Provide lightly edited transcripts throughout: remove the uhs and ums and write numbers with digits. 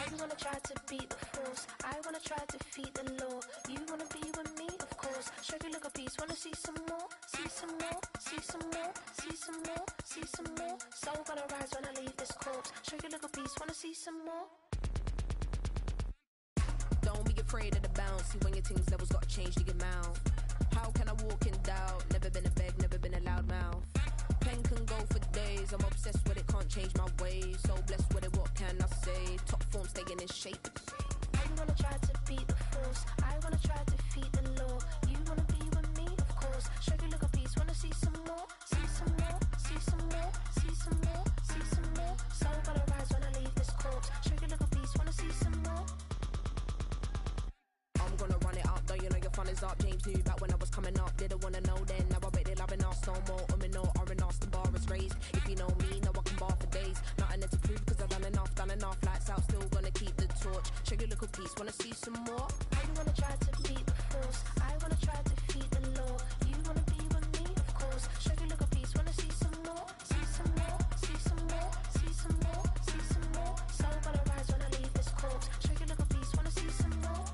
You wanna try to beat the force, I wanna try to defeat the law. You wanna be with me, of course. Shake your little piece, wanna see some more, see some more, see some more, see some more, see some more. Soul gonna rise when I leave this corpse. Shake your little piece, wanna see some more. Don't be afraid of the bounce. See when your things levels gotta change to your mouth. How can I walk in doubt? Never been a beg, never been a loud mouth. Pen can go for days. I'm obsessed with it, can't change my ways. So blessed with it, what can I say? Top form staying in shape. You wanna try to beat the force, I wanna try to defeat the law. You wanna be with me, of course. Shake your little piece, wanna see some more, see some more, see some more, see some more, see some more. Soul gonna rise when I leave this corpse. Shake your little piece, wanna see some more. I'm gonna run it up, though you know your fun is up. James knew back when I was coming up, didn't wanna know then. Now I bet they're loving us no more. No, R&R's the bar is raised. If you know me, now I can bar for days. Nothing to prove cause I've done enough. Lights out, still gonna keep the torch. Shake your little piece, wanna see some more? You wanna try to beat the force, I wanna try to defeat the law. You wanna be with me, of course. Shake your little piece, wanna see some more, see some more, see some more, see some more, see some more. Soul gonna rise when I leave this corpse. Shake your little piece, wanna see some more.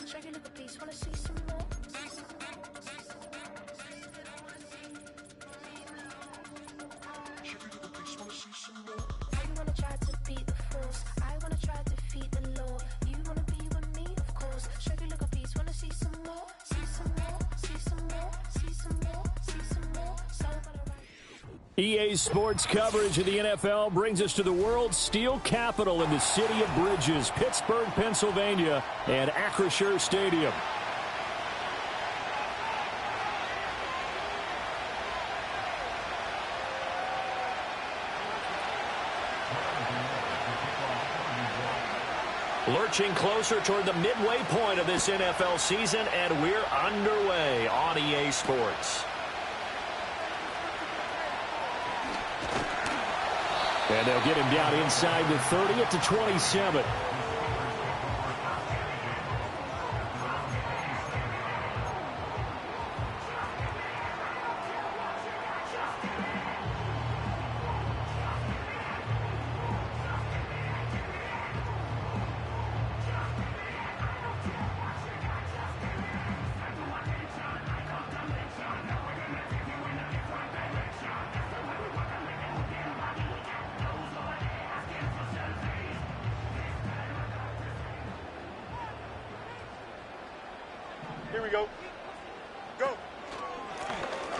Shake your little piece, wanna see some more. You wanna try to beat the force, I wanna try to defeat the law. You wanna be with me, of course. Shake your little piece, wanna see some more, see some more, see some more, see some more, see some more. Soul gonna rise. EA Sports coverage of the NFL brings us to the world's steel capital in the city of Bridges, Pittsburgh, Pennsylvania, and Acrisure Stadium. Lurching closer toward the midway point of this NFL season, and we're underway on EA Sports. And they'll get him down inside the 30 at the 27. Here we go. Go.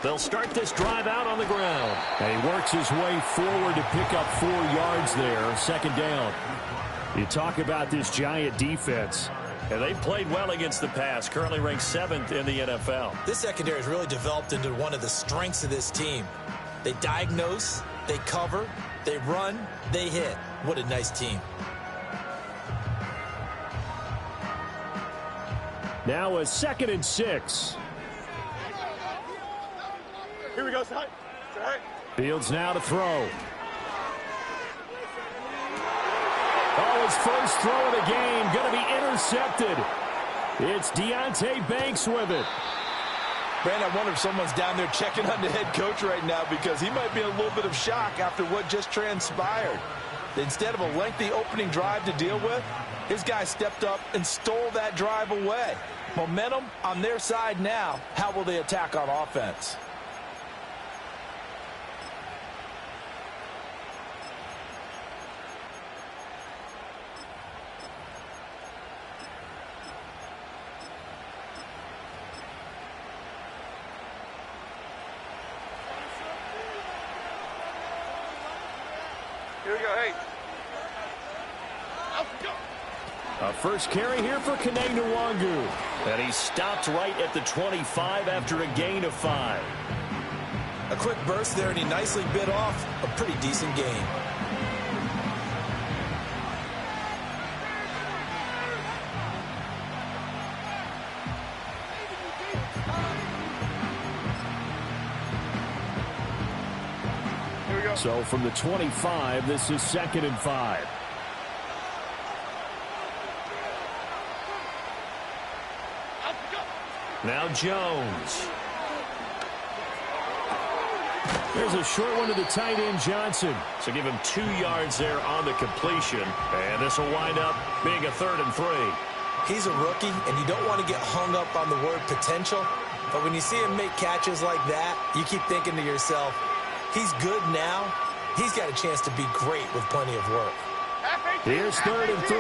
They'll start this drive out on the ground. And he works his way forward to pick up 4 yards there, second down. You talk about this Giant defense, and they've played well against the pass, currently ranked 7th in the NFL. This secondary has really developed into one of the strengths of this team. They diagnose, they cover, they run, they hit. What a nice team. Now a 2nd and 6. Here we go, side. Fields now to throw. Oh, his first throw of the game going to be intercepted. It's Deonte Banks with it. Brand, I wonder if someone's down there checking on the head coach right now because he might be in a little bit of shock after what just transpired. Instead of a lengthy opening drive to deal with, his guy stepped up and stole that drive away. Momentum on their side now. How will they attack on offense? Here we go, hey. A first carry here for Kene Nwangu. And he stopped right at the 25 after a gain of 5. A quick burst there, and he nicely bit off a pretty decent gain. Here we go. So from the 25, this is 2nd and 5. Now Jones. There's a short one to the tight end, Johnson. So give him 2 yards there on the completion. And this will wind up being a 3rd and 3. He's a rookie, and you don't want to get hung up on the word potential. But when you see him make catches like that, you keep thinking to yourself, he's good now. He's got a chance to be great with plenty of work. Here's 3rd and 3.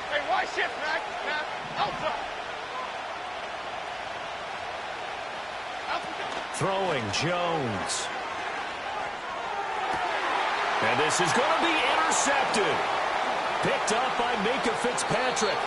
Hey, why shift, Mac? Outside. Throwing Jones. And this is going to be intercepted. Picked up by Minka Fitzpatrick.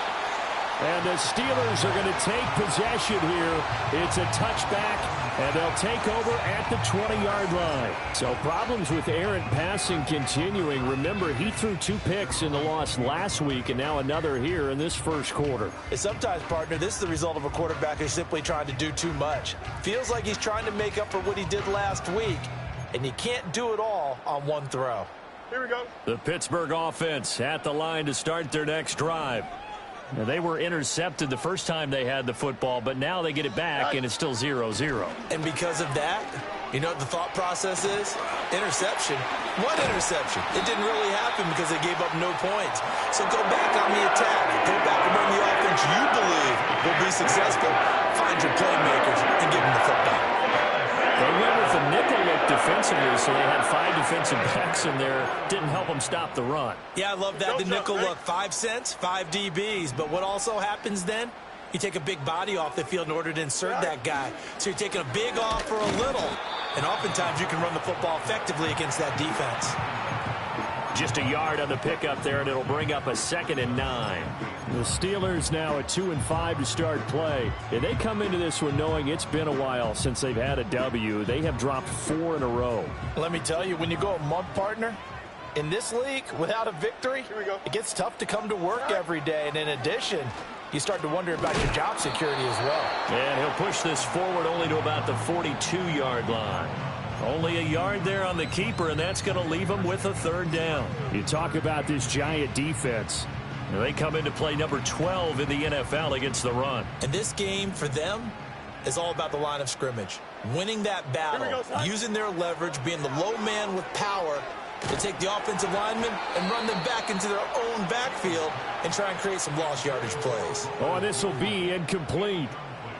And the Steelers are going to take possession here. It's a touchback, and they'll take over at the 20-yard line. So problems with errant passing continuing. Remember, he threw 2 picks in the loss last week, and now another here in this first quarter. And sometimes, partner, this is the result of a quarterback who's simply trying to do too much. Feels like he's trying to make up for what he did last week, and you can't do it all on one throw. Here we go. The Pittsburgh offense at the line to start their next drive. Now, they were intercepted the first time they had the football, but now they get it back, and it's still 0-0. And because of that, you know what the thought process is? Interception. What interception? It didn't really happen because they gave up no points. So go back on the attack. Go back and run the offense you believe will be successful. Find your playmakers and give them the football. They went with the nickel look defensively, so they had 5 defensive backs in there. Didn't help them stop the run. Yeah, I love that. The nickel look. 5 cents, 5 DBs. But what also happens then? You take a big body off the field in order to insert that guy. So you're taking a big off for a little. And oftentimes you can run the football effectively against that defense. Just a yard on the pickup there, and it'll bring up a 2nd and 9. The Steelers now at 2-5 to start play. And they come into this one knowing it's been a while since they've had a W. They have dropped 4 in a row. Let me tell you, when you go a month, partner, in this league, without a victory, it gets tough to come to work every day. And in addition, you start to wonder about your job security as well. And he'll push this forward only to about the 42-yard line. Only a yard there on the keeper, and that's going to leave him with a 3rd down. You talk about this Giant defense. They come into play number 12 in the NFL against the run. And this game for them is all about the line of scrimmage. Winning that battle, using their leverage, being the low man with power to take the offensive linemen and run them back into their own backfield and try and create some lost yardage plays. Oh, this will be incomplete.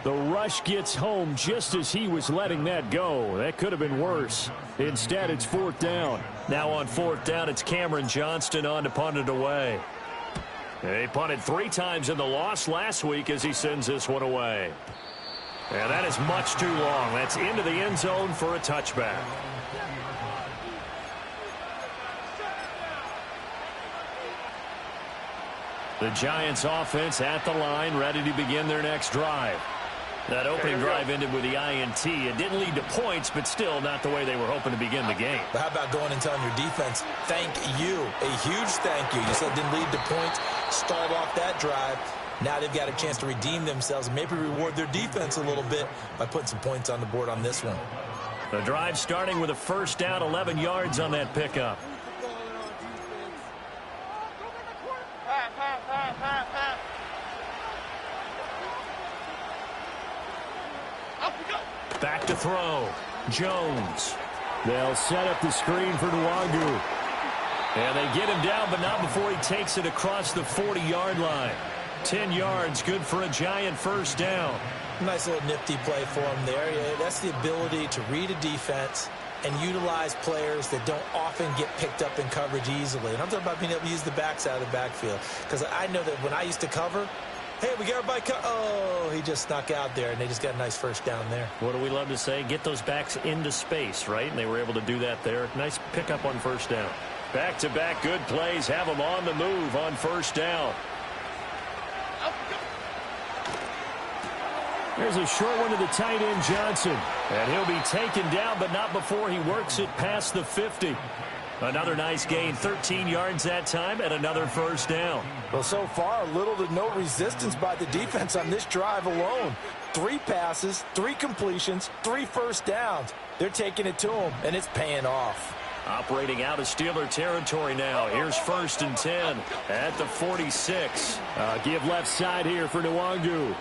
The rush gets home just as he was letting that go. That could have been worse. Instead, it's 4th down. Now on 4th down, it's Cameron Johnston on to punt it away. They punted 3 times in the loss last week as he sends this one away. And that is much too long. That's into the end zone for a touchback. The Giants offense at the line, ready to begin their next drive. That opening drive ended with the INT. It didn't lead to points, but still not the way they were hoping to begin the game. But how about going and telling your defense, thank you, a huge thank you. You said it didn't lead to points, stalled off that drive. Now they've got a chance to redeem themselves and maybe reward their defense a little bit by putting some points on the board on this one. The drive starting with a 1st down, 11 yards on that pickup. Back to throw. Jones. They'll set up the screen for Nwangu. And they get him down, but not before he takes it across the 40-yard line. 10 yards, good for a Giant 1st down. Nice little nifty play for him there. Yeah, that's the ability to read a defense and utilize players that don't often get picked up in coverage easily. And I'm talking about being able to use the backside of the backfield. Because I know that when I used to cover, hey, we got everybody oh, he just snuck out there, and they just got a nice 1st down there. What do we love to say? Get those backs into space, right? And they were able to do that there. Nice pickup on 1st down. Back-to-back good plays. Have them on the move on 1st down. There's a short one to the tight end, Johnson. And he'll be taken down, but not before he works it past the 50. Another nice gain, 13 yards that time, and another 1st down. Well, so far, little to no resistance by the defense on this drive alone. 3 passes, 3 completions, 3 1st downs. They're taking it to him, and it's paying off. Operating out of Steeler territory now. Here's 1st and 10 at the 46. Give left side here for Nwangu.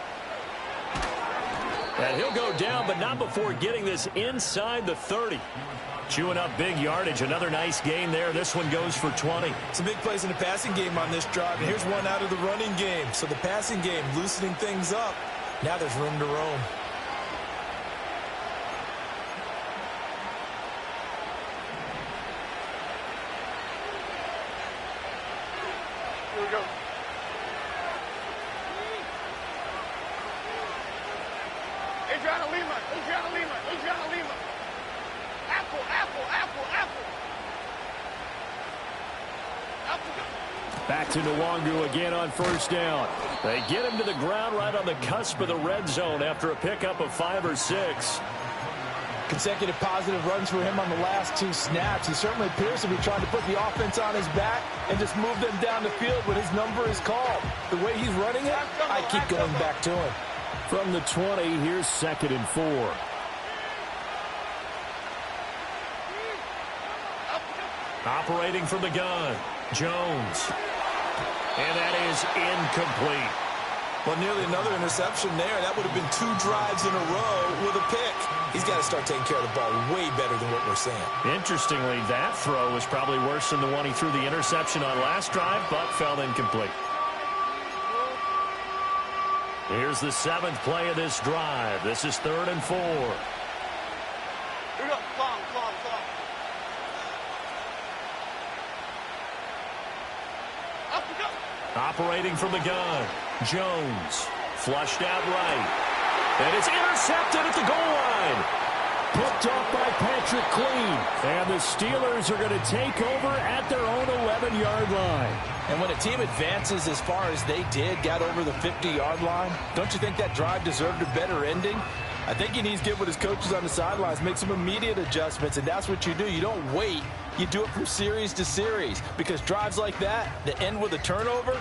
And he'll go down, but not before getting this inside the 30. Chewing up big yardage. Another nice gain there. This one goes for 20. Some big plays in the passing game on this drive. And here's one out of the running game. So the passing game loosening things up. Now there's room to roam. Here we go. Adriana Lima. Apple. Back to Nwangu again on first down. They get him to the ground right on the cusp of the red zone after a pickup of 5 or 6. Consecutive positive runs for him on the last 2 snaps. He certainly appears to be trying to put the offense on his back and just move them down the field when his number is called. The way he's running it, I keep going back to him. From the 20, here's 2nd and 4. Operating from the gun, Jones. And that is incomplete. Well, nearly another interception there. That would have been 2 drives in a row with a pick. He's got to start taking care of the ball way better than what we're seeing. Interestingly, that throw was probably worse than the one he threw the interception on last drive, but fell incomplete. Here's the 7th play of this drive. This is 3rd and 4. Here we go. Long. Up we go. Operating from the gun, Jones. Flushed out right. And it's intercepted at the goal line. Picked off by Patrick Queen. And the Steelers are going to take over at their own 11-yard line. And when a team advances as far as they did, got over the 50-yard line, don't you think that drive deserved a better ending? I think he needs to get with his coaches on the sidelines, make some immediate adjustments, and that's what you do. You don't wait. You do it from series to series, because drives like that end with a turnover,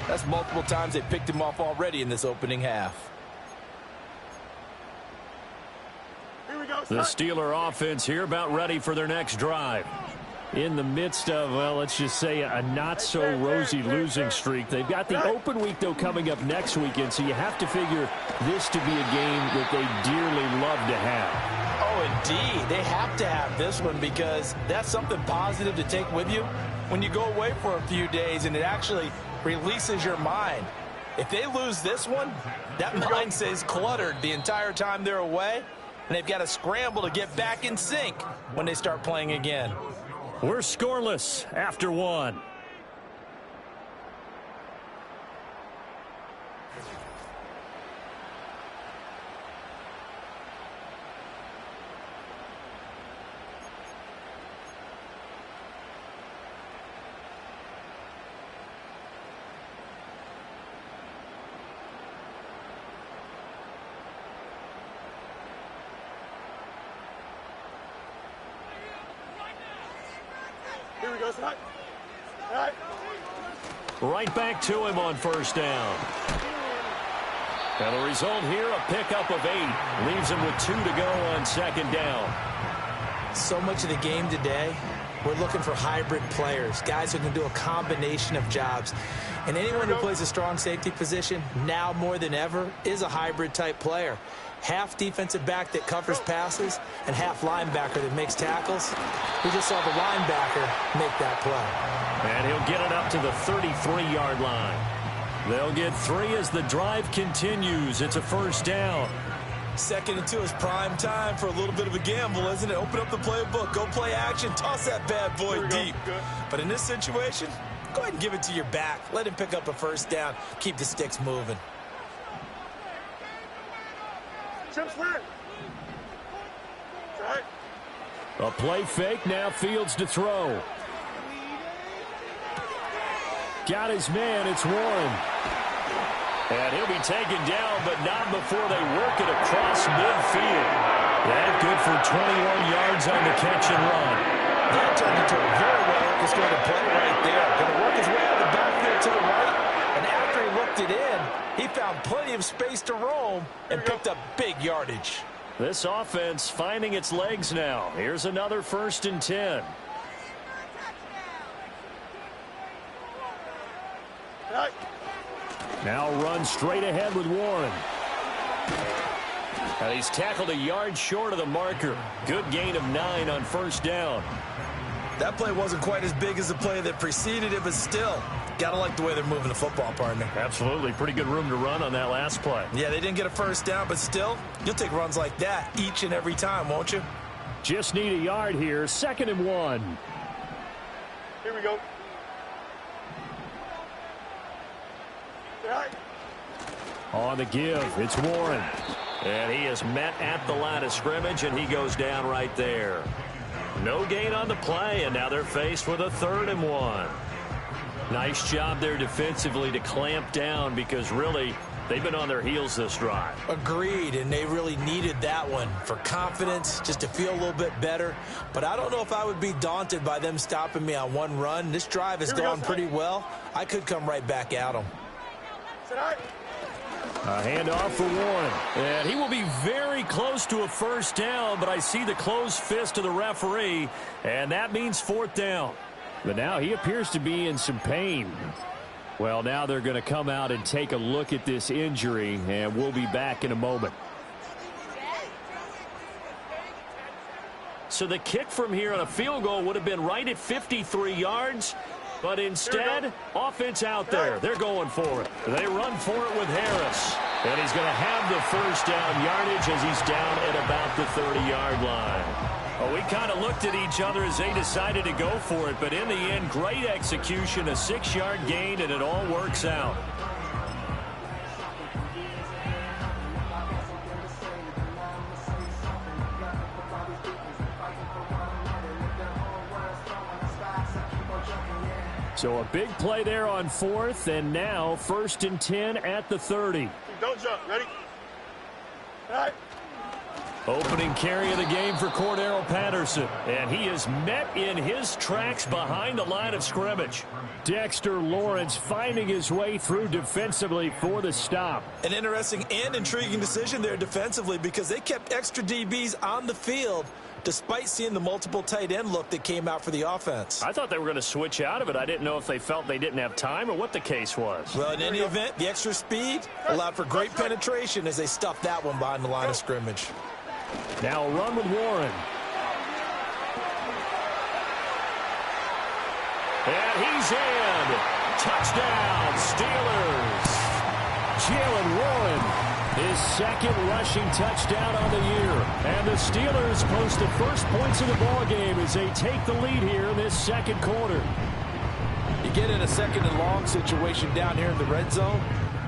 that's multiple times they picked him off already in this opening half. Here we go. The Steeler offense here about ready for their next drive. In the midst of, well, let's just say a not-so-rosy losing streak. They've got the open week, though, coming up next weekend, so you have to figure this to be a game that they dearly love to have. Oh, indeed. They have to have this one because that's something positive to take with you when you go away for a few days, and it actually releases your mind. If they lose this one, that mind stays cluttered the entire time they're away, and they've got to scramble to get back in sync when they start playing again. We're scoreless after 1. Here we go, son. All right. Right back to him on first down. And the result here, a pickup of 8. Leaves him with 2 to go on 2nd down. So much of the game today, we're looking for hybrid players, guys who can do a combination of jobs. And anyone who plays a strong safety position, now more than ever, is a hybrid-type player. Half defensive back that covers passes and half linebacker that makes tackles. We just saw the linebacker make that play. And he'll get it up to the 33-yard line. They'll get 3 as the drive continues. It's a first down. 2nd and 2 is prime time for a little bit of a gamble, isn't it? Open up the playbook, go play action, toss that bad boy deep. But in this situation, go ahead and give it to your back. Let him pick up a first down. Keep the sticks moving. A play fake, now Fields to throw. Got his man, it's Warren. And he'll be taken down, but not before they work it across midfield. That good for 21 yards on the catch and run. That turned into a very well-orchestrated play right there. Going to work his way out of the backfield to the right. And after he looked it in, he found plenty of space to roam and picked up big yardage. This offense finding its legs now. Here's another 1st and 10. Now run straight ahead with Warren. And he's tackled a yard short of the marker. Good gain of 9 on first down. That play wasn't quite as big as the play that preceded it, but still, gotta like the way they're moving the football, partner. Absolutely. Pretty good room to run on that last play. Yeah, they didn't get a first down, but still, you'll take runs like that each and every time, won't you? Just need a yard here. 2nd and 1. Here we go. On the give, it's Warren. And he is met at the line of scrimmage, and he goes down right there. No gain on the play, and now they're faced with a 3rd and 1. Nice job there defensively to clamp down because really they've been on their heels this drive. Agreed, and they really needed that one for confidence, just to feel a little bit better. But I don't know if I would be daunted by them stopping me on one run. This drive has gone pretty well. I could come right back at them. A handoff for Warren. And he will be very close to a first down, but I see the closed fist of the referee, and that means 4th down. But now he appears to be in some pain. Well, now they're going to come out and take a look at this injury, and we'll be back in a moment. So the kick from here on a field goal would have been right at 53 yards. But instead, offense out there. They're going for it. They run for it with Harris. And he's going to have the first down yardage as he's down at about the 30-yard line. Well, we kind of looked at each other as they decided to go for it. But in the end, great execution, a 6-yard gain, and it all works out. So a big play there on 4th, and now 1st and 10 at the 30. Don't jump. Ready? All right. Opening carry of the game for Cordero Patterson, and he is met in his tracks behind the line of scrimmage. Dexter Lawrence finding his way through defensively for the stop. An interesting and intriguing decision there defensively because they kept extra DBs on the field despite seeing the multiple tight end look that came out for the offense. I thought they were going to switch out of it. I didn't know if they felt they didn't have time or what the case was. Well, in any event, the extra speed allowed for great penetration as they stuffed that one behind the line of scrimmage. Now a run with Warren. And he's in. Touchdown, Steelers. Jalen Warren, his 2nd rushing touchdown on the year. And the Steelers post the first points of the ball game as they take the lead here in this 2nd quarter. You get in a 2nd and long situation down here in the red zone.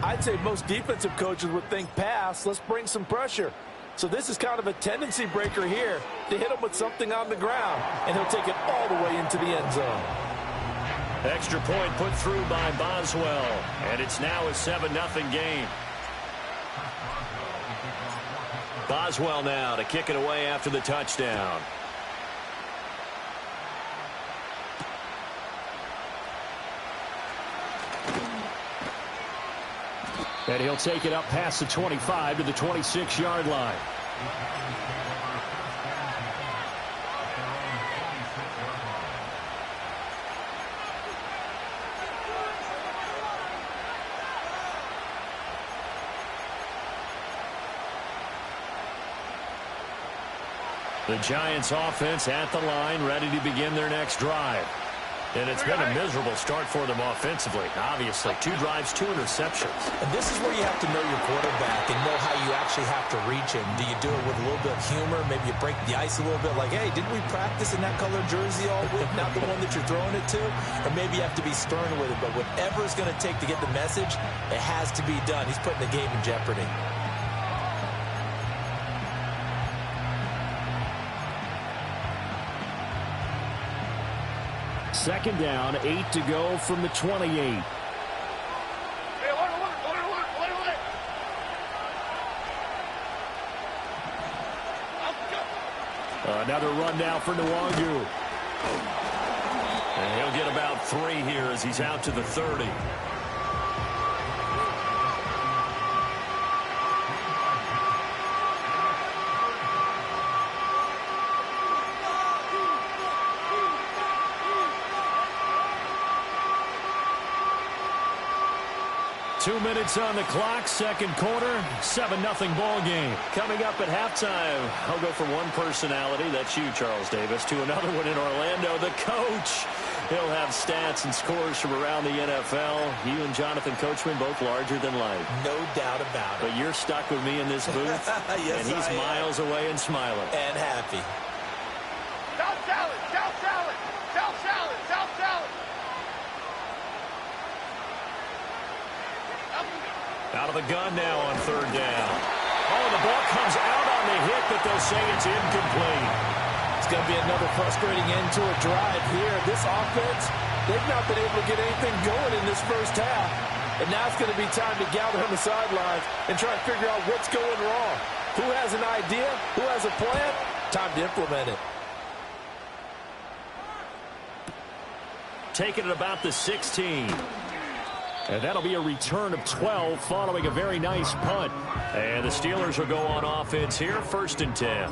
I'd say most defensive coaches would think pass. Let's bring some pressure. So this is kind of a tendency breaker here to hit him with something on the ground, and he'll take it all the way into the end zone. Extra point put through by Boswell, and it's now a 7-0 game. Boswell now to kick it away after the touchdown. And he'll take it up past the 25 to the 26-yard line. The Giants offense at the line, ready to begin their next drive. And it's been a miserable start for them offensively. Obviously, 2 drives, 2 interceptions. And this is where you have to know your quarterback and know how you actually have to reach him. Do you do it with a little bit of humor? Maybe you break the ice a little bit like, hey, didn't we practice in that color jersey all week? Not the one that you're throwing it to? Or maybe you have to be stern with it. But whatever it's going to take to get the message, it has to be done. He's putting the game in jeopardy. Second down, 8 to go from the 28. Another run now for Nwangu. And he'll get about 3 here as he's out to the 30. 2 minutes on the clock, second quarter, 7-0 ball game. Coming up at halftime, I'll go from one personality, that's you, Charles Davis, to another one in Orlando, the coach. He'll have stats and scores from around the NFL. You and Jonathan Coachman both larger than life. No doubt about it. But you're stuck with me in this booth, yes, and he's miles away and smiling. And happy. South salad, South salad, South salad, South salad. Out of the gun now on third down. Oh, the ball comes out on the hit, but they'll say it's incomplete. It's going to be another frustrating end to a drive here. This offense, they've not been able to get anything going in this first half. And now it's going to be time to gather on the sidelines and try to figure out what's going wrong. Who has an idea? Who has a plan? Time to implement it. Taking it about the 16. And that'll be a return of 12 following a very nice punt. And the Steelers will go on offense here, 1st and 10.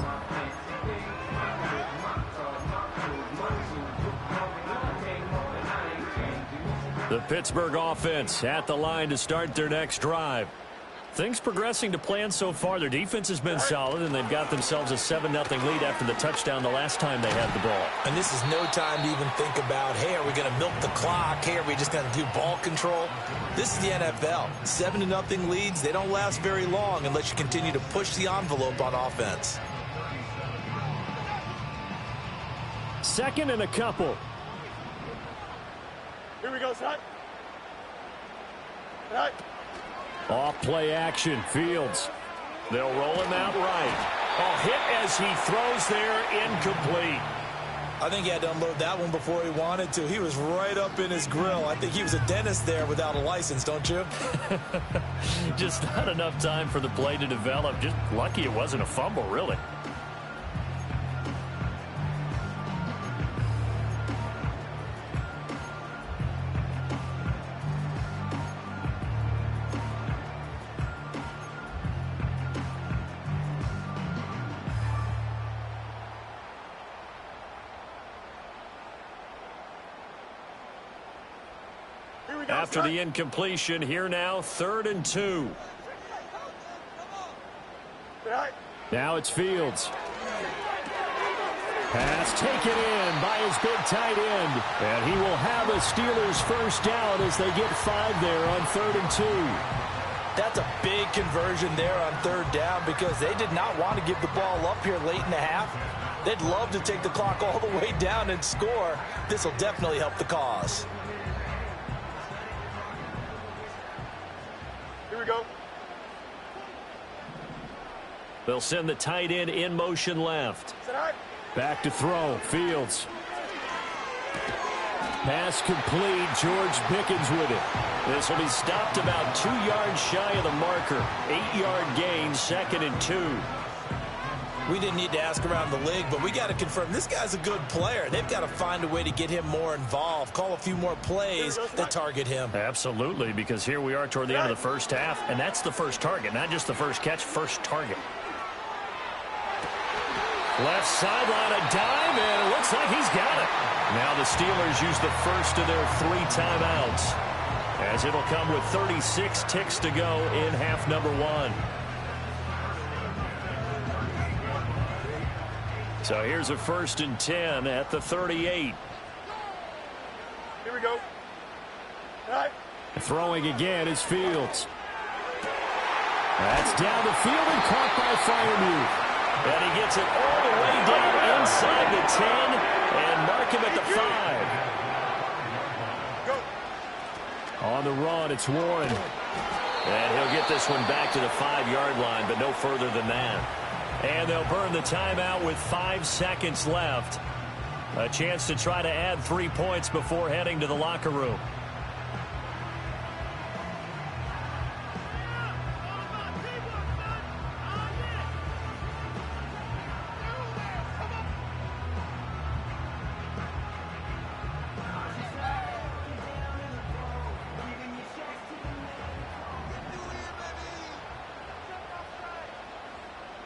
The Pittsburgh offense at the line to start their next drive. Things progressing to plan so far. Their defense has been solid, and they've got themselves a 7-0 lead after the touchdown the last time they had the ball. And this is no time to even think about, hey, are we going to milk the clock? Hey, are we just going to do ball control? This is the NFL. 7-0 leads, they don't last very long unless you continue to push the envelope on offense. Second and a couple. Here we go, son. Right. Off play action, Fields. They'll roll him out right. Oh, hit as he throws there, incomplete. I think he had to unload that one before he wanted to. He was right up in his grill. I think he was a dentist there without a license, don't you? Just not enough time for the play to develop. Just lucky it wasn't a fumble, really. After the incompletion, here now, 3rd and 2. Now it's Fields. Pass taken in by his big tight end. And he will have a Steelers first down as they get 5 there on 3rd and 2. That's a big conversion there on 3rd down because they did not want to give the ball up here late in the half. They'd love to take the clock all the way down and score. This will definitely help the cause. Here we go. They'll send the tight end in motion left. Back to throw. Fields. Pass complete. George Pickens with it. This will be stopped about 2 yards shy of the marker. 8-yard gain, 2nd and 2. We didn't need to ask around the league, but we got to confirm this guy's a good player. They've got to find a way to get him more involved, call a few more plays that target him. Absolutely, because here we are toward the end of the first half, and that's the first target, not just the first catch, first target. Left sideline, a dive, and it looks like he's got it. Now the Steelers use the first of their 3 timeouts, as it'll come with 36 ticks to go in half number 1. So here's a 1st and 10 at the 38. Here we go. Right. Throwing again is Fields. That's down the field and caught by Freiermuth. And he gets it all the way down inside the 10 and mark him at the 5. On the run, it's Warren. And he'll get this one back to the 5-yard line, but no further than that. And they'll burn the timeout with 5 seconds left. A chance to try to add 3 points before heading to the locker room.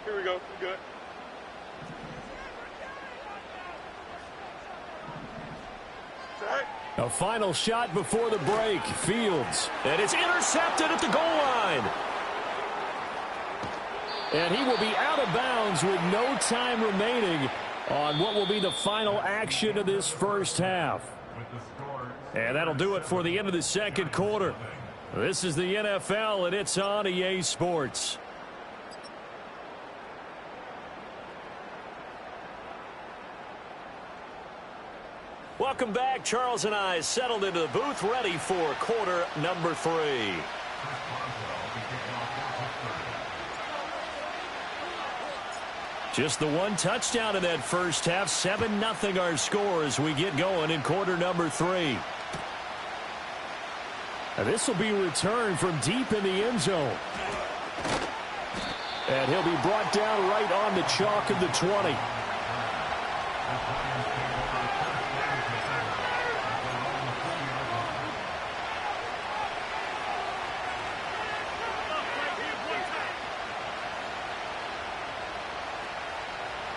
Here we go. Good. Right. A final shot before the break. Fields. And it's intercepted at the goal line. And he will be out of bounds with no time remaining on what will be the final action of this first half. And that'll do it for the end of the second quarter. This is the NFL, and it's on EA Sports. Welcome back. Charles and I settled into the booth, ready for quarter number 3. Just the one touchdown in that first half. 7-0 our score as we get going in quarter number 3. And this will be returned from deep in the end zone. And he'll be brought down right on the chalk of the 20.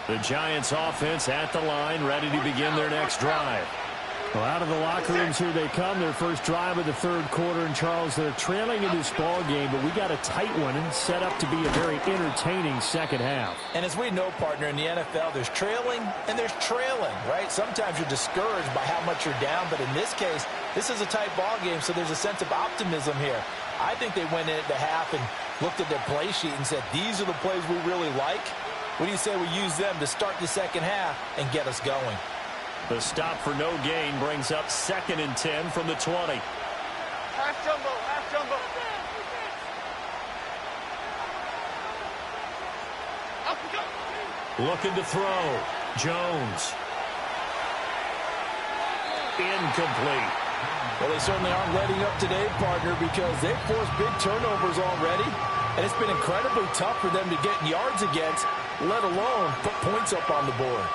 The Giants offense at the line, ready to begin their next drive. Well, out of the locker rooms here they come, their first drive of the third quarter. And, Charles, they're trailing in this ball game, but we got a tight one and set up to be a very entertaining second half. And as we know, partner, in the NFL, there's trailing and there's trailing, right? Sometimes you're discouraged by how much you're down, but in this case, this is a tight ball game, so there's a sense of optimism here. I think they went in at the half and looked at their play sheet and said, these are the plays we really like. What do you say we use them to start the second half and get us going? The stop for no gain brings up 2nd and 10 from the 20. Half jumbo, half jumbo. Up we go. Looking to throw. Jones. Incomplete. Well, they certainly aren't letting up today, partner, because they've forced big turnovers already. And it's been incredibly tough for them to get yards against, let alone put points up on the board.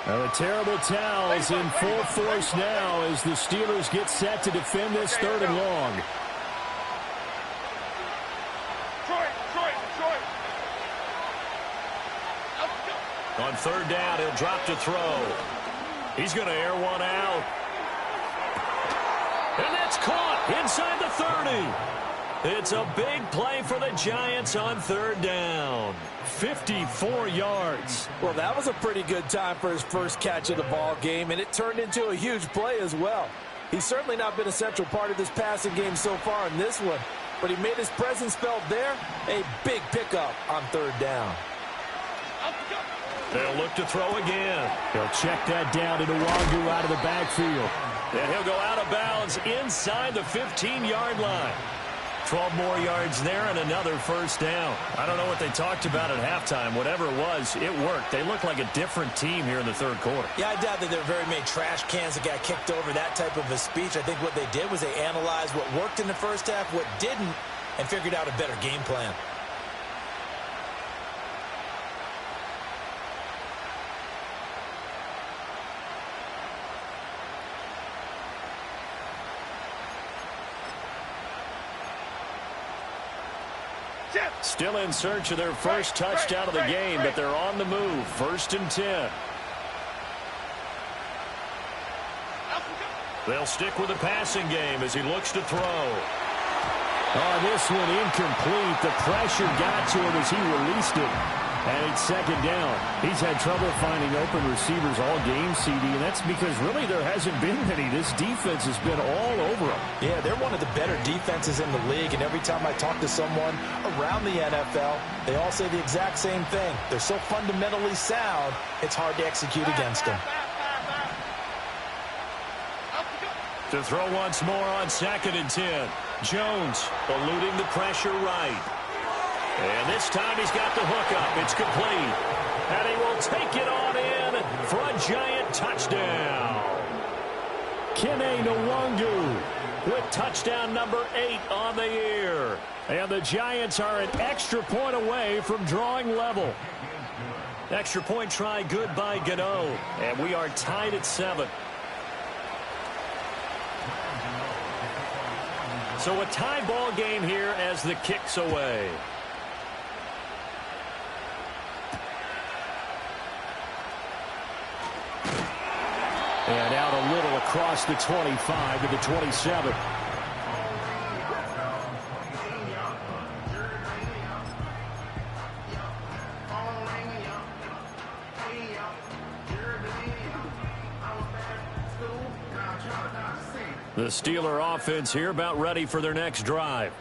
Now the terrible towels in full force now as the Steelers get set to defend this 3rd and long. On 3rd down, he'll drop to throw. He's going to air one out. And that's caught inside the 30. It's a big play for the Giants on 3rd down. 54 yards. Well, that was a pretty good time for his first catch of the ball game, and it turned into a huge play as well. He's certainly not been a central part of this passing game so far in this one, but he made his presence felt there. A big pickup on 3rd down. They'll look to throw again. They'll check that down to Nwangu out of the backfield. And he'll go out of bounds inside the 15-yard line. 12 more yards there and another first down. I don't know what they talked about at halftime. Whatever it was, it worked. They look like a different team here in the 3rd quarter. Yeah, I doubt that there were very many trash cans that got kicked over, that type of a speech. I think what they did was they analyzed what worked in the first half, what didn't, and figured out a better game plan. Still in search of their first touchdown of the game, but they're on the move. 1st and 10. They'll stick with the passing game as he looks to throw. Oh, this one incomplete. The pressure got to him as he released it. And it's 2nd down. He's had trouble finding open receivers all game, CD, and that's because really there hasn't been many. This defense has been all over them. Yeah, they're one of the better defenses in the league, and every time I talk to someone around the NFL, they all say the exact same thing. They're so fundamentally sound, it's hard to execute against them. To throw once more on 2nd and 10. Jones eluding the pressure right. And this time he's got the hook up. It's complete. And he will take it on in for a Giant touchdown. Kene Nwangu with touchdown number 8 on the year. And the Giants are an extra point away from drawing level. Extra point try good by Gano. And we are tied at 7. So a tie ball game here as the kick's away. And out a little across the 25 to the 27. The Steeler offense here about ready for their next drive.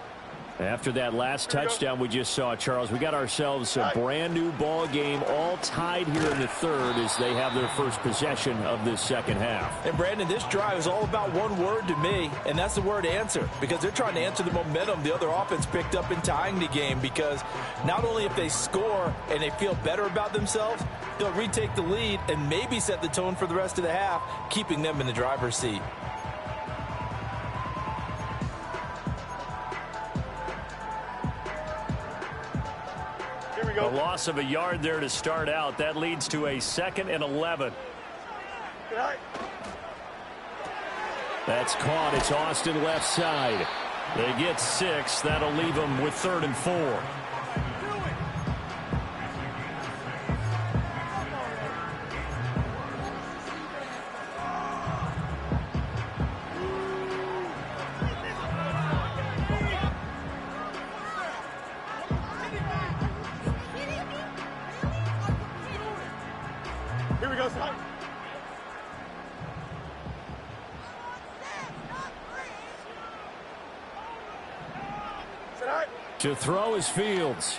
After that last touchdown we just saw, Charles, we got ourselves a brand new ball game, all tied here in the third as they have their first possession of this second half. And Brandon, this drive is all about one word to me, and that's the word answer, because they're trying to answer the momentum the other offense picked up in tying the game, because not only if they score and they feel better about themselves, they'll retake the lead and maybe set the tone for the rest of the half, keeping them in the driver's seat. A loss of a yard there to start out. That leads to a 2nd and 11. That's caught. It's Austin left side. They get 6. That'll leave them with 3rd and 4. Here we go, son. To throw is Fields.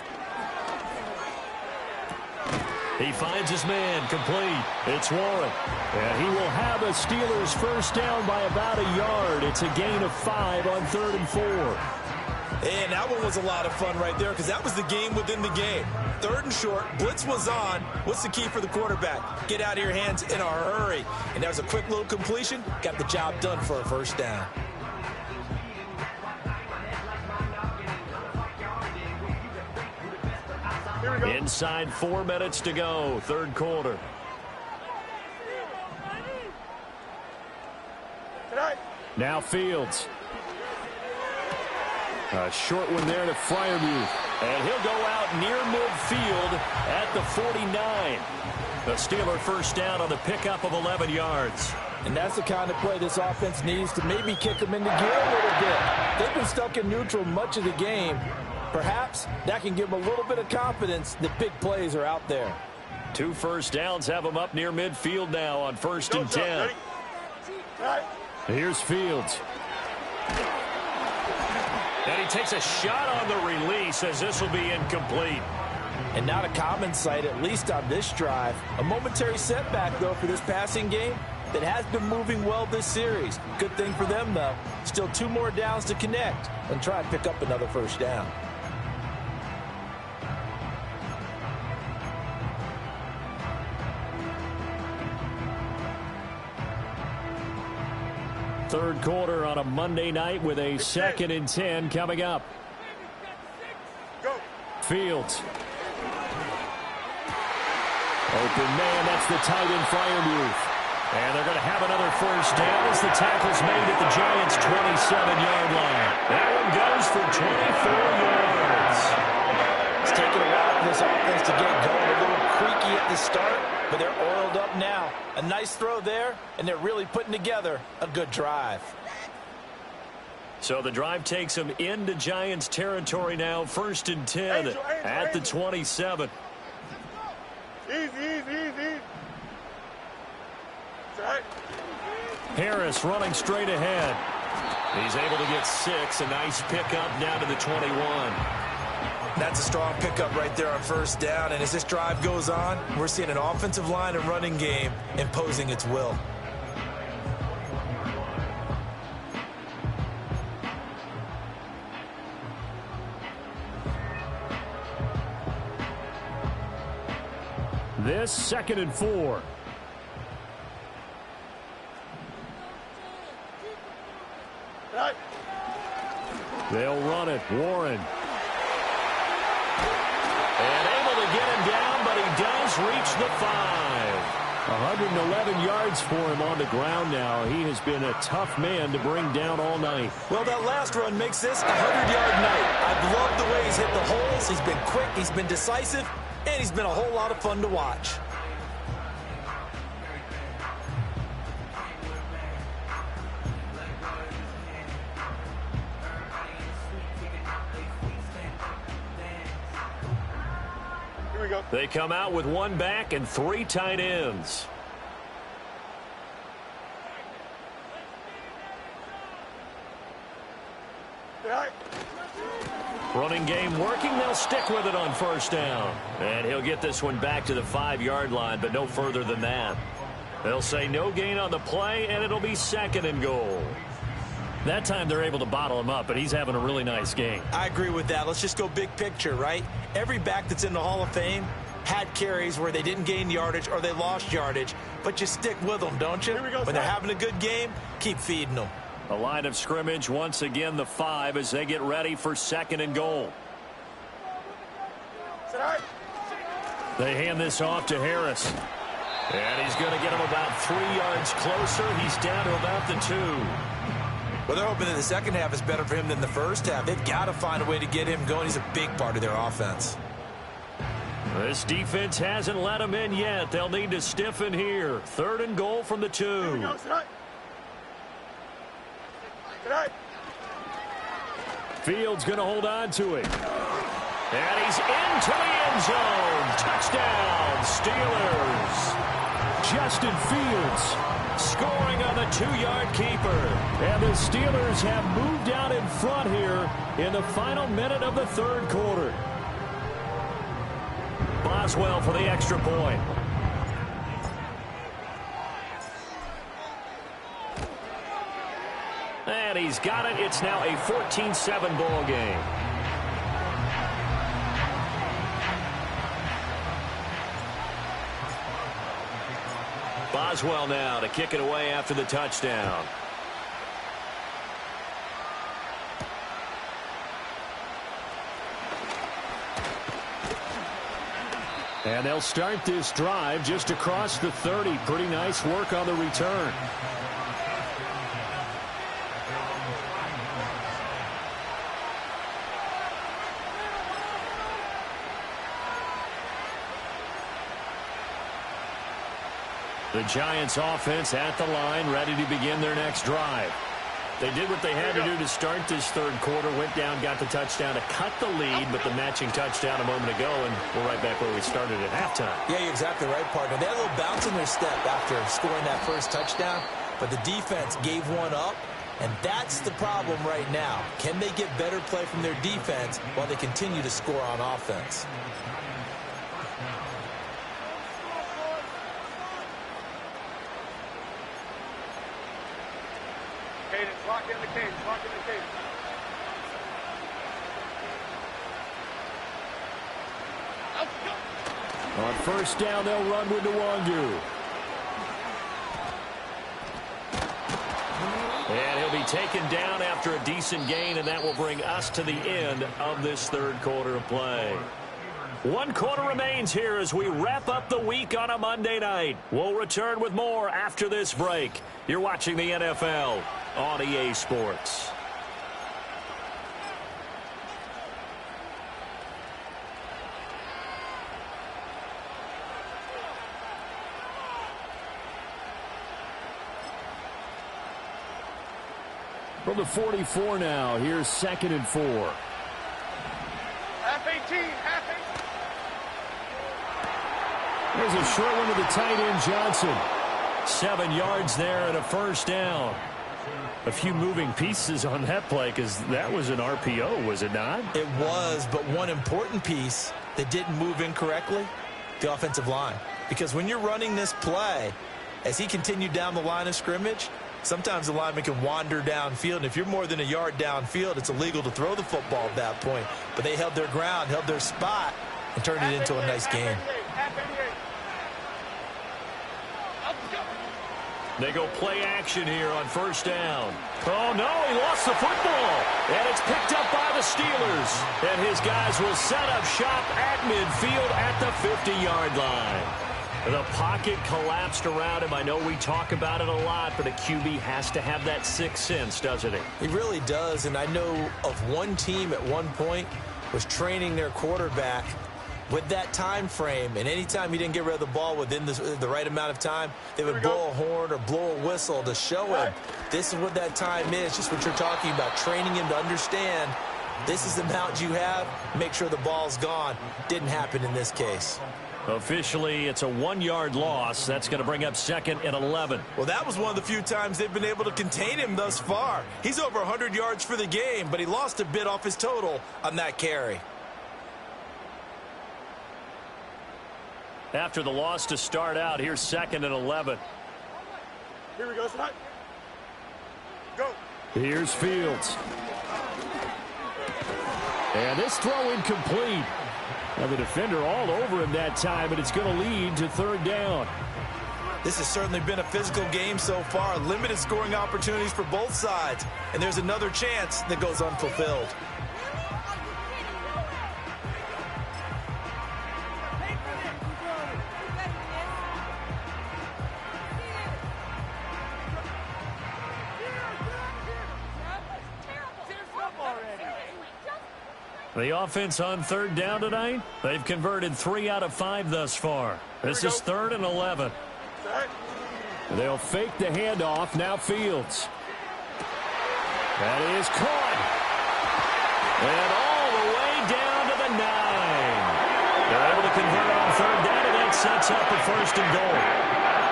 He finds his man, complete. It's Warren. And he will have a Steelers first down by about a yard. It's a gain of 5 on 3rd and 4. And that one was a lot of fun right there, because that was the game within the game. 3rd and short, blitz was on. What's the key for the quarterback? Get out of your hands in a hurry. And that was a quick little completion. Got the job done for a first down. Inside 4 minutes to go, 3rd quarter. Now Fields. A short one there to Freiermuth. And he'll go out near midfield at the 49. The Steeler first down on the pickup of 11 yards. And that's the kind of play this offense needs to maybe kick them into gear a little bit. They've been stuck in neutral much of the game. Perhaps that can give them a little bit of confidence that big plays are out there. 2 first downs have them up near midfield now on 1st and 10. Here's Fields. And he takes a shot on the release as this will be incomplete. And not a common sight, at least on this drive. A momentary setback, though, for this passing game that has been moving well this series. Good thing for them, though. Still 2 more downs to connect and try and pick up another first down. Third quarter on a Monday night with a 2nd and 10 coming up. Fields. Open man, that's the tight end Freiermuth. And they're going to have another first down as the tackle's made at the Giants' 27-yard line. That one goes for 24 yards. It's taken a while for this offense to get going. A little creaky at the start, but they're oiled up now. A nice throw there, and they're really putting together a good drive. So the drive takes them into Giants territory now. 1st and 10 at the 27. Easy. Harris running straight ahead. He's able to get 6. A nice pickup down to the 21. That's a strong pickup right there on first down. And as this drive goes on, we're seeing an offensive line and running game imposing its will. This 2nd and 4. They'll run it. Warren. And able to get him down, but he does reach the 5. 111 yards for him on the ground now. He has been a tough man to bring down all night. Well, that last run makes this a 100-yard night. I've loved the way he's hit the holes. He's been quick, he's been decisive, and he's been a whole lot of fun to watch. we go. They come out with one back and 3 tight ends. All right. Running game working. They'll stick with it on first down. And he'll get this one back to the 5-yard line, but no further than that. They'll say no gain on the play, and it'll be 2nd and goal. That time they're able to bottle him up, but he's having a really nice game. I agree with that. Let's just go big picture, right? Every back that's in the Hall of Fame had carries where they didn't gain yardage or they lost yardage, but you stick with them, don't you? When they're having a good game, keep feeding them. A line of scrimmage, once again the 5 as they get ready for 2nd and goal. They hand this off to Harris. And he's going to get him about 3 yards closer. He's down to about the 2. Well, they're hoping that the second half is better for him than the first half. They've got to find a way to get him going. He's a big part of their offense. This defense hasn't let him in yet. They'll need to stiffen here. 3rd and goal from the 2. Fields going to hold on to it. And he's into the end zone. Touchdown, Steelers. Justin Fields scoring on the 2-yard keeper. And the Steelers have moved out in front here in the final minute of the 3rd quarter. Boswell for the extra point. And he's got it. It's now a 14-7 ball game. Boswell now to kick it away after the touchdown. And they'll start this drive just across the 30. Pretty nice work on the return. The Giants offense at the line, ready to begin their next drive. They did what they had to do to start this 3rd quarter, went down, got the touchdown to cut the lead, but the matching touchdown a moment ago, and we're right back where we started at halftime. Yeah, you're exactly right, partner. They had a little bounce in their step after scoring that first touchdown, but the defense gave one up, and that's the problem right now. Can they get better play from their defense while they continue to score on offense? Lock in the cage. Lock in the cage. Let's go. On first down, they'll run with Nwangu. And he'll be taken down after a decent gain, and that will bring us to the end of this 3rd quarter of play. 1 quarter remains here as we wrap up the week on a Monday night. We'll return with more after this break. You're watching the NFL on EA Sports. From the 44 now, here's 2nd and 4. Half 18. Half 18. There's a short one to the tight end, Johnson. 7 yards there and a first down. A few moving pieces on that play because that was an RPO, was it not? It was, but one important piece that didn't move incorrectly, the offensive line. Because when you're running this play, as he continued down the line of scrimmage, sometimes the lineman can wander downfield. And if you're more than a yard downfield, it's illegal to throw the football at that point. But they held their ground, held their spot, and turned it into a nice game. They go play action here on first down. Oh, no, he lost the football. And it's picked up by the Steelers. And his guys will set up shop at midfield at the 50-yard line. The pocket collapsed around him. I know we talk about it a lot, but a QB has to have that sixth sense, doesn't he? He really does, and I know of one team at one point was training their quarterback with that time frame, and anytime he didn't get rid of the ball within the right amount of time, they would blow a horn or blow a whistle to show him this is what that time is, just what you're talking about, training him to understand This is the amount you have. Make sure the ball's gone. Didn't happen in this case. Officially, it's a 1-yard loss. That's going to bring up 2nd and 11. Well, that was one of the few times they've been able to contain him thus far. He's over 100 yards for the game, but he lost a bit off his total on that carry. After the loss to start out, here's 2nd and 11. Here we go, son. Go. Here's Fields. And this throw incomplete. Now the defender all over him that time, but it's going to lead to 3rd down. This has certainly been a physical game so far. Limited scoring opportunities for both sides. And there's another chance that goes unfulfilled. The offense on 3rd down tonight, they've converted 3 out of 5 thus far. This is 3rd and 11. They'll fake the handoff. Now Fields. That is caught. And all the way down to the 9. They're able to convert on 3rd down, and that sets up the 1st and goal.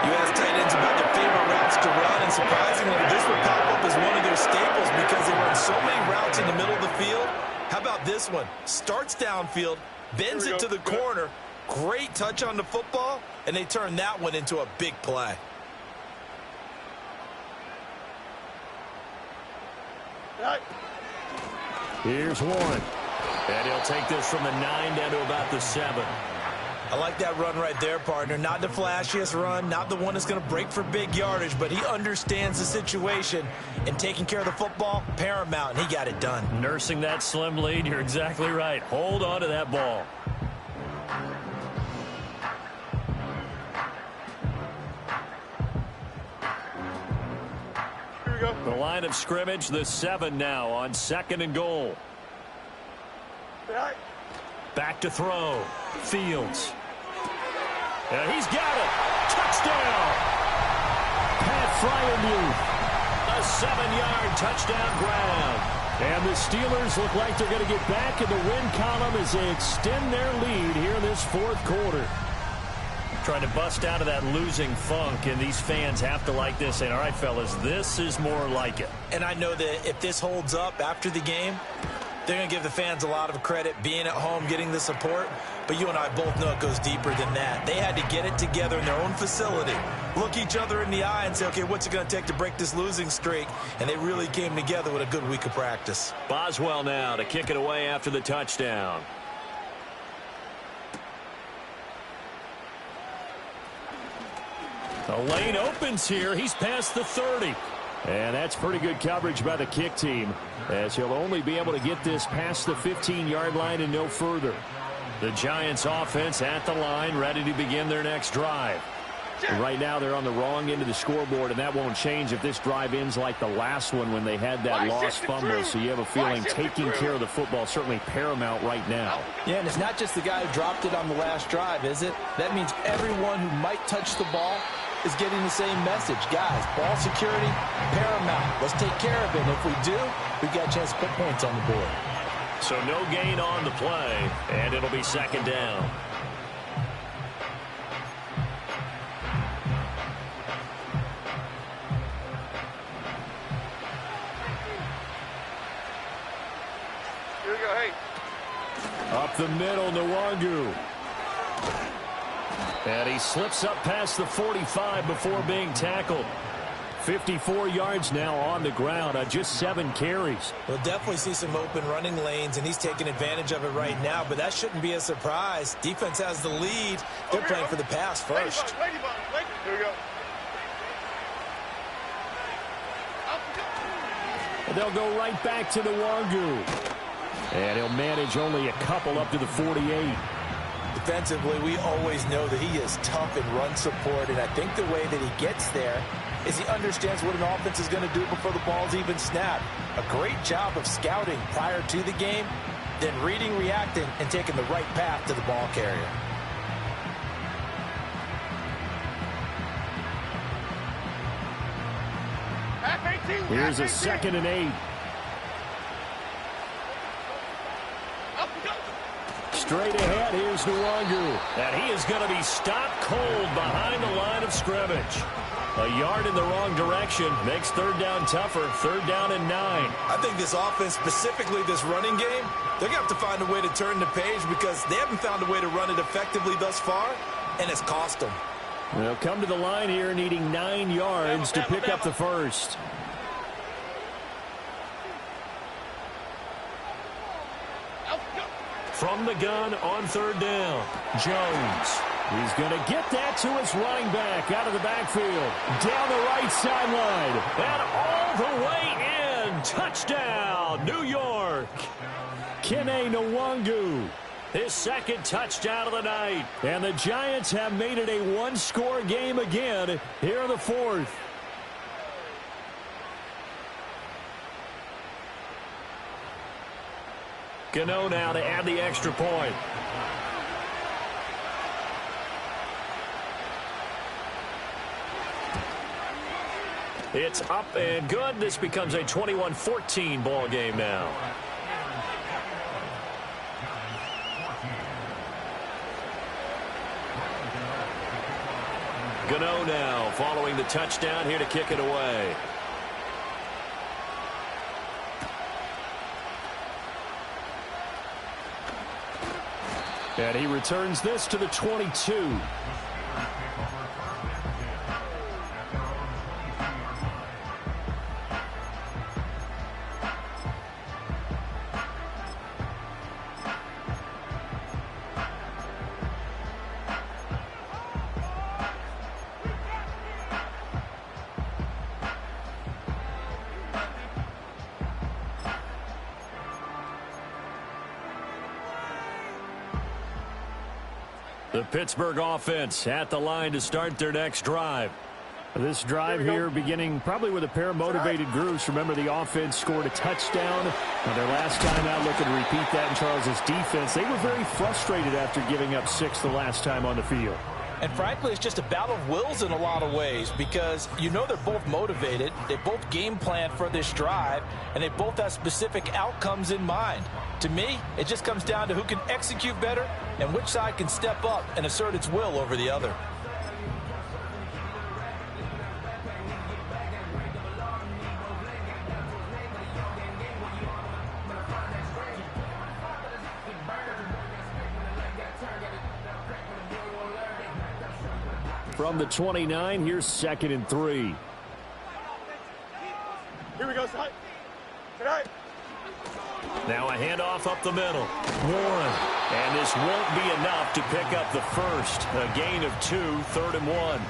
You ask tight ends about their favorite routes to run, and surprisingly, this would pop up as one of their staples because they run so many routes in the middle of the field. How about this one? Starts downfield, bends it to the corner. Great touch on the football, and they turn that one into a big play. Here's Warren. And he'll take this from the 9 down to about the 7. I like that run right there, partner. Not the flashiest run, not the one that's going to break for big yardage, but he understands the situation, and taking care of the football, paramount, and he got it done. Nursing that slim lead, you're exactly right. Hold on to that ball. Here we go. The line of scrimmage, the 7 now on 2nd and goal. Back to throw. Fields. And he's got it. Touchdown. Pat Fryermuth. A 7-yard touchdown grab. And the Steelers look like they're going to get back in the win column as they extend their lead here in this 4th quarter. Trying to bust out of that losing funk, and these fans have to like this. And all right, fellas, this is more like it. And I know that if this holds up after the game, they're going to give the fans a lot of credit, being at home, getting the support. But you and I both know it goes deeper than that. They had to get it together in their own facility, look each other in the eye and say, okay, what's it going to take to break this losing streak? And they really came together with a good week of practice. Boswell now to kick it away after the touchdown. The lane opens here. He's past the 30. And that's pretty good coverage by the kick team, as he'll only be able to get this past the 15-yard line and no further. The Giants offense at the line, ready to begin their next drive. And right now they're on the wrong end of the scoreboard, and that won't change if this drive ends like the last one when they had that lost fumble. So you have a feeling taking care of the football certainly paramount right now. Yeah, and it's not just the guy who dropped it on the last drive, is it? That means everyone who might touch the ball is getting the same message. Guys, ball security, paramount. Let's take care of it. And if we do, we've got a chance to put points on the board. So no gain on the play, and it'll be 2nd down. Here we go, hey. Up the middle, Nwangu. And he slips up past the 45 before being tackled. 54 yards now on the ground on just 7 carries. We'll definitely see some open running lanes, and he's taking advantage of it right now, but that shouldn't be a surprise. Defense has the lead. They're playing for the pass first. Here we go. And they'll go right back to Nwangu. And he'll manage only a couple up to the 48. Defensively, we always know that he is tough in run support, and I think the way that he gets there is he understands what an offense is going to do before the ball's even snapped. A great job of scouting prior to the game, then reading, reacting, and taking the right path to the ball carrier. Here's a 2nd and 8. straight ahead. Here's Nwangu. And he is going to be stopped cold behind the line of scrimmage. A yard in the wrong direction makes third down tougher. Third down and 9. I think this offense, specifically this running game, they're going to have to find a way to turn the page because they haven't found a way to run it effectively thus far, and it's cost them. They'll come to the line here needing 9 yards to pick up the first. From the gun on third down, Jones. He's going to get that to his running back out of the backfield. Down the right sideline. And all the way in. Touchdown, New York. Kene Nwangu. His second touchdown of the night. And the Giants have made it a one-score game again here in the fourth. Gano now to add the extra point. It's up and good. This becomes a 21-14 ball game now. Gano now following the touchdown here to kick it away. And he returns this to the 22. The Pittsburgh offense at the line to start their next drive. This drive here beginning probably with a pair of motivated groups. Remember, the offense scored a touchdown. Now their last time out, looking to repeat that in Charles's defense. They were very frustrated after giving up 6 the last time on the field. And frankly, it's just a battle of wills in a lot of ways because you know they're both motivated. They both game plan for this drive, and they both have specific outcomes in mind. To me, it just comes down to who can execute better and which side can step up and assert its will over the other. From the 29, here's 2nd and 3. Here we go, son. Tonight. Now a handoff up the middle. Warren. And this won't be enough to pick up the first. A gain of 2, 3rd and 1.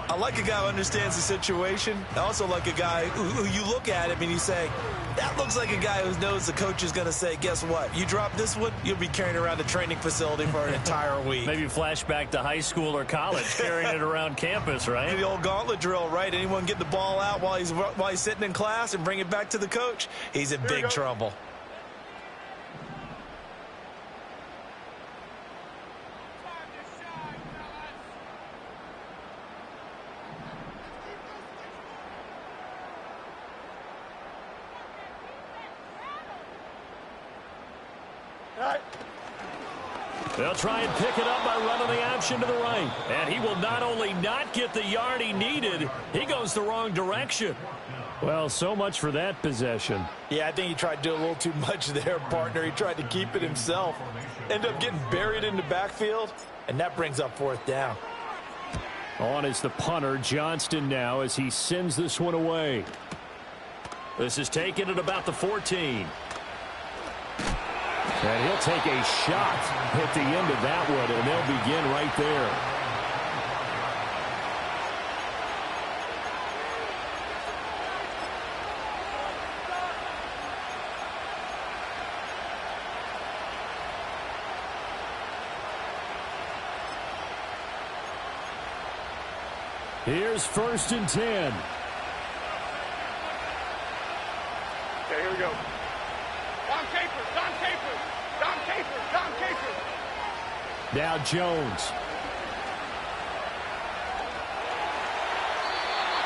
I like a guy who understands the situation. I also like a guy who you look at him and you say, that looks like a guy who knows the coach is going to say, guess what? You drop this one, you'll be carrying around the training facility for an entire week. Maybe flashback to high school or college, carrying it around campus, right? The old gauntlet drill, right? Anyone get the ball out while he's sitting in class and bring it back to the coach? He's in big trouble. They'll try and pick it up by running the option to the right. And he will not only not get the yard he needed, he goes the wrong direction. Well, so much for that possession. Yeah, I think he tried to do a little too much there, partner. He tried to keep it himself. Ended up getting buried in the backfield, and that brings up 4th down. On is the punter, Johnston, now as he sends this one away. This is taken at about the 14. And he'll take a shot at the end of that one, and they'll begin right there. Here's 1st and 10. Okay, here we go. Don Capers, Don Capers, Don Capers, Don Capers. Now Jones.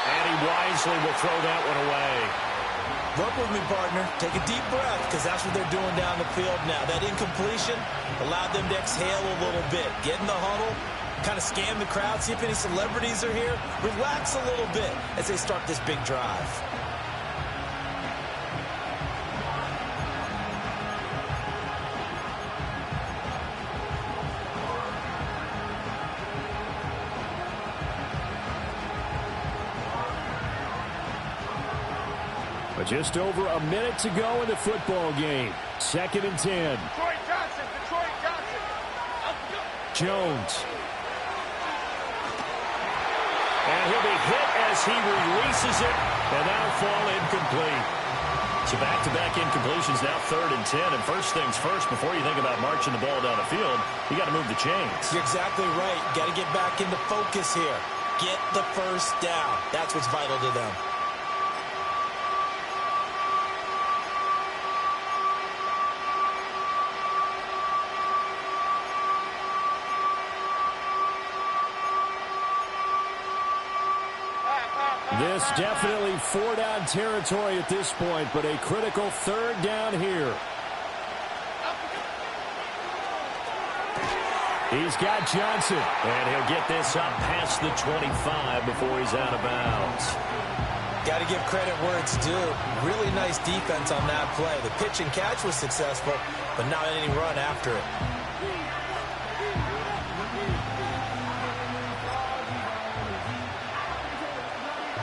And he wisely will throw that one away. Work with me, partner. Take a deep breath, because that's what they're doing down the field now. That incompletion allowed them to exhale a little bit. Get in the huddle, kind of scan the crowd, see if any celebrities are here. Relax a little bit as they start this big drive. But just over a minute to go in the football game. 2nd and 10. Detroit Johnson. Jones. And he'll be hit as he releases it, and that'll fall incomplete. So back-to-back incompletions, now 3rd and 10. And first things first, before you think about marching the ball down the field, you got to move the chains. You're exactly right. Got to get back into focus here. Get the first down. That's what's vital to them. This definitely 4-down territory at this point, but a critical 3rd down here. He's got Johnson, and he'll get this up past the 25 before he's out of bounds. Got to give credit where it's due. Really nice defense on that play. The pitch and catch was successful, but not any run after it.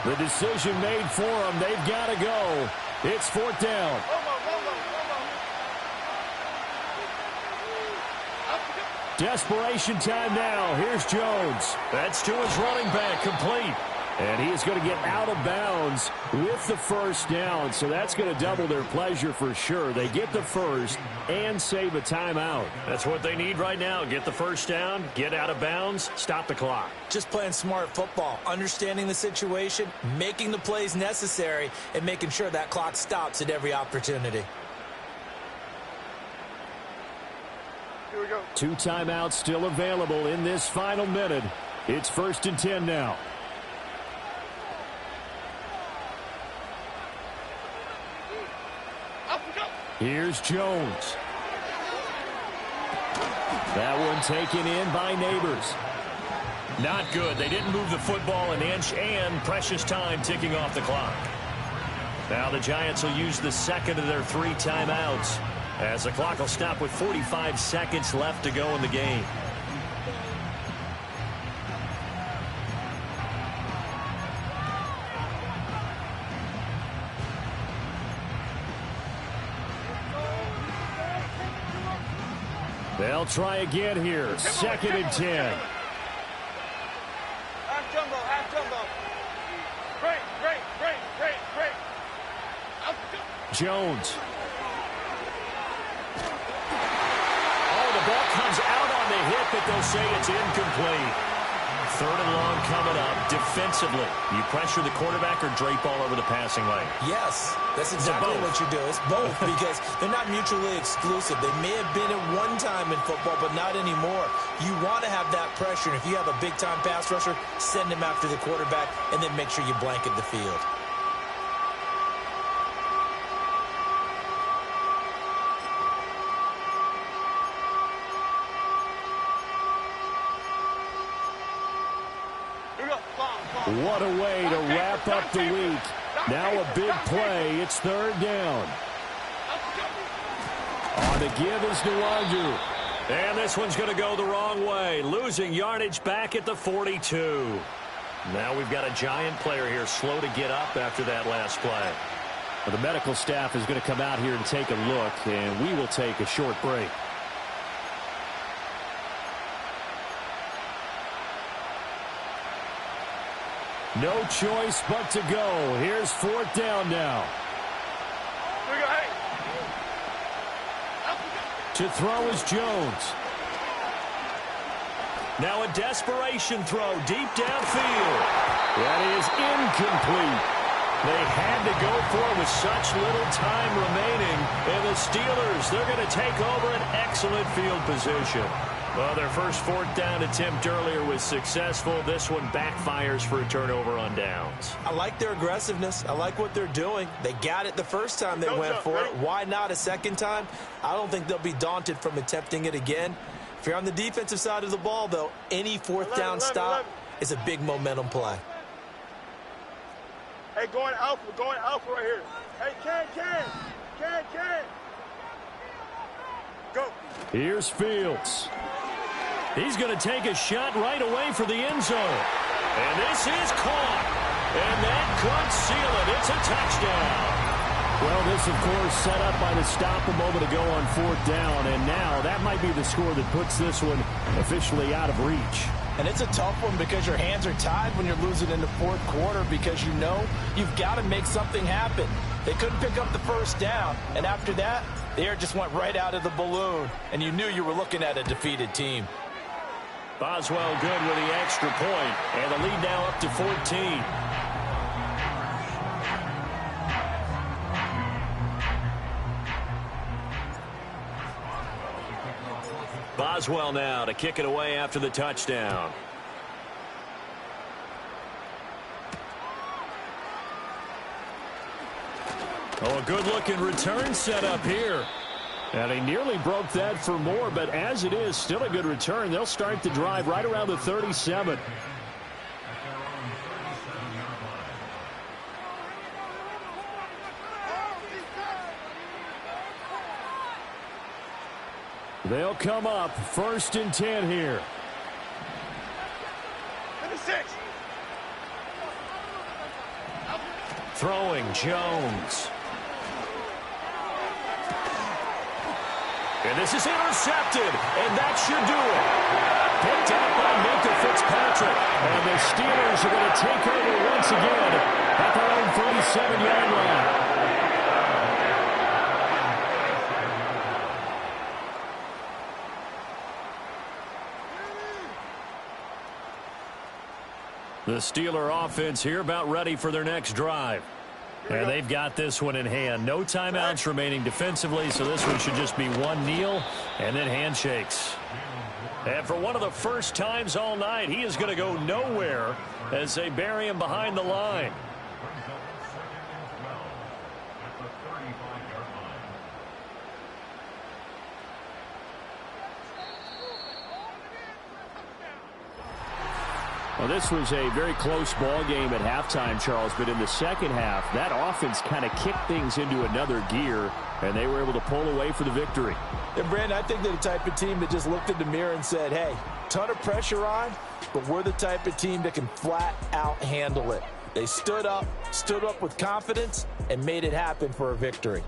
The decision made for them. They've got to go. It's 4th down. Desperation time now. Here's Jones. That's to his running back, complete. And he is going to get out of bounds with the first down. So that's going to double their pleasure for sure. They get the first and save a timeout. That's what they need right now. Get the first down, get out of bounds, stop the clock. Just playing smart football, understanding the situation, making the plays necessary, and making sure that clock stops at every opportunity. Here we go. 2 timeouts still available in this final minute. It's 1st and 10 now. Here's Jones. That one taken in by Neighbors. Not good. They didn't move the football an inch, and precious time ticking off the clock. Now the Giants will use the 2nd of their 3 timeouts, as the clock will stop with 45 seconds left to go in the game. They'll try again here. 2nd and 10. Half jumbo. Great. Jones. Oh, the ball comes out on the hit, but they'll say it's incomplete. 3rd and long coming up. Defensively, you pressure the quarterback or drape all over the passing lane? Yes, that's exactly what you do. It's both because they're not mutually exclusive. They may have been at one time in football, but not anymore. You want to have that pressure, and if you have a big-time pass rusher, send him after the quarterback, and then make sure you blanket the field. What a way to wrap up the week. Now a big play. It's 3rd down. On the give is Nwangu. And this one's going to go the wrong way. Losing yardage back at the 42. Now we've got a Giant player here slow to get up after that last play. Well, the medical staff is going to come out here and take a look, and we will take a short break. No choice but to go. Here's 4th down now. Here we go, hey. To throw is Jones. Now a desperation throw deep downfield. That is incomplete. They had to go for it with such little time remaining. And the Steelers, they're going to take over an excellent field position. Well, their first fourth down attempt earlier was successful. This one backfires for a turnover on downs. I like their aggressiveness. I like what they're doing. They got it the first time they went for it. Why not a second time? I don't think they'll be daunted from attempting it again. If you're on the defensive side of the ball, though, any fourth down stop is a big momentum play. Hey, going alpha right here. Hey, Ken. Go. Here's Fields. He's going to take a shot right away for the end zone. And this is caught. And that could seal it. It's a touchdown. Well, this, of course, set up by the stop a moment ago on fourth down. And now that might be the score that puts this one officially out of reach. And it's a tough one because your hands are tied when you're losing in the fourth quarter because you know you've got to make something happen. They couldn't pick up the first down. And after that, the air just went right out of the balloon. And you knew you were looking at a defeated team. Boswell good with the extra point. And the lead now up to 14. Boswell now to kick it away after the touchdown. Oh, a good-looking return set up here. And he nearly broke that for more, but as it is, still a good return. They'll start the drive right around the 37. They'll come up 1st and 10 here. 56. Throwing Jones. And this is intercepted, and that should do it. Picked up by Minka Fitzpatrick. And the Steelers are going to take over once again at their own 37-yard line. The Steeler offense here about ready for their next drive. And they've got this one in hand. No timeouts remaining defensively, so this one should just be one kneel and then handshakes. And for one of the first times all night, he is going to go nowhere as they bury him behind the line. Well, this was a very close ball game at halftime, Charles, but in the second half, that offense kind of kicked things into another gear, and they were able to pull away for the victory. And, Brandon, I think they're the type of team that just looked in the mirror and said, hey, ton of pressure on, but we're the type of team that can flat out handle it. They stood up with confidence, and made it happen for a victory.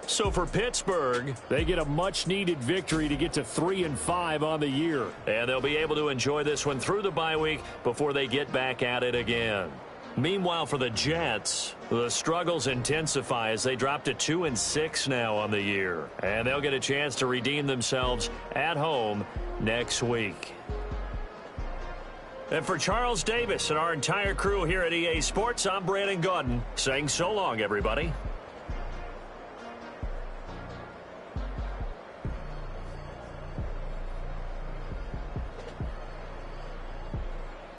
So for Pittsburgh, they get a much-needed victory to get to 3-5 on the year. And they'll be able to enjoy this one through the bye week before they get back at it again. Meanwhile, for the Jets, the struggles intensify as they drop to 2-6 now on the year. And they'll get a chance to redeem themselves at home next week. And for Charles Davis and our entire crew here at EA Sports, I'm Brandon Gaudin saying so long, everybody.